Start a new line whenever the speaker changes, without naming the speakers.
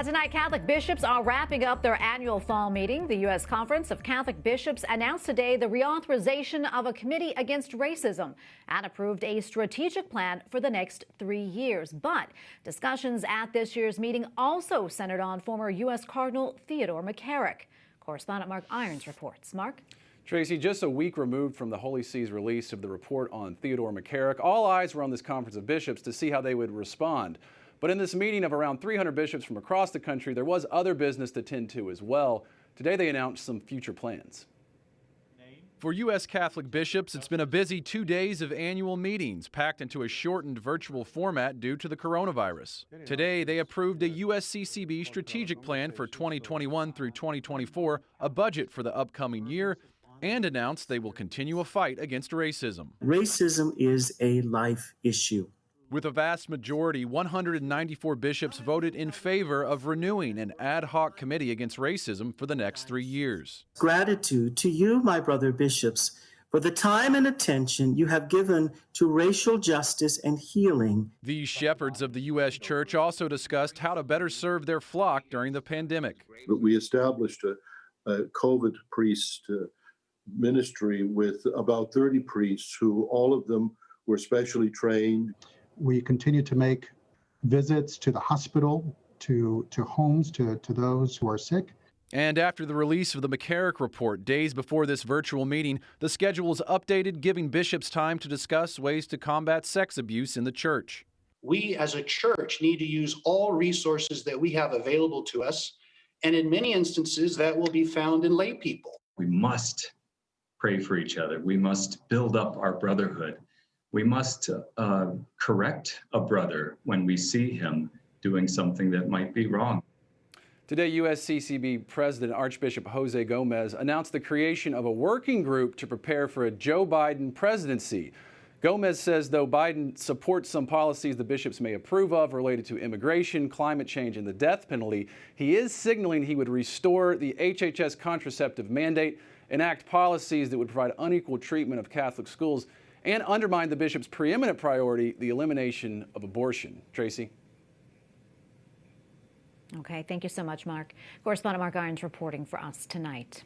Tonight, Catholic bishops are wrapping up their annual fall meeting. The U.S. Conference of Catholic Bishops announced today the reauthorization of a committee against racism and approved a strategic plan for the next 3 years. But discussions at this year's meeting also centered on former U.S. Cardinal Theodore McCarrick. Correspondent Mark Irons reports. Mark?
Tracy, just a week removed from the Holy See's release of the report on Theodore McCarrick, all eyes were on this Conference of Bishops to see how they would respond. But in this meeting of around 300 bishops from across the country, there was other business to tend to as well. Today they announced some future plans.
For U.S. Catholic bishops, it's been a busy 2 days of annual meetings packed into a shortened virtual format due to the coronavirus. Today, they approved a USCCB strategic plan for 2021 through 2024, a budget for the upcoming year, and announced they will continue a fight against racism.
Racism is a life issue.
With a vast majority, 194 bishops voted in favor of renewing an ad hoc committee against racism for the next 3 years.
Gratitude to you, my brother bishops, for the time and attention you have given to racial justice and healing.
These shepherds of the U.S. Church also discussed how to better serve their flock during the pandemic.
We established a COVID priest ministry with about 30 priests who all of them were specially trained.
We continue to make visits to the hospital, to homes, to those who are sick.
And after the release of the McCarrick report, days before this virtual meeting, the schedule is updated, giving bishops time to discuss ways to combat sex abuse in the church.
We as a church need to use all resources that we have available to us, and in many instances that will be found in lay people.
We must pray for each other. We must build up our brotherhood. We must correct a brother when we see him doing something that might be wrong.
Today, USCCB President Archbishop Jose Gomez announced the creation of a working group to prepare for a Joe Biden presidency. Gomez says, though Biden supports some policies the bishops may approve of related to immigration, climate change, and the death penalty, he is signaling he would restore the HHS contraceptive mandate, enact policies that would provide unequal treatment of Catholic schools, and undermine the bishop's preeminent priority, the elimination of abortion. Tracy?
Okay, thank you so much, Mark. Correspondent Mark Irons reporting for us tonight.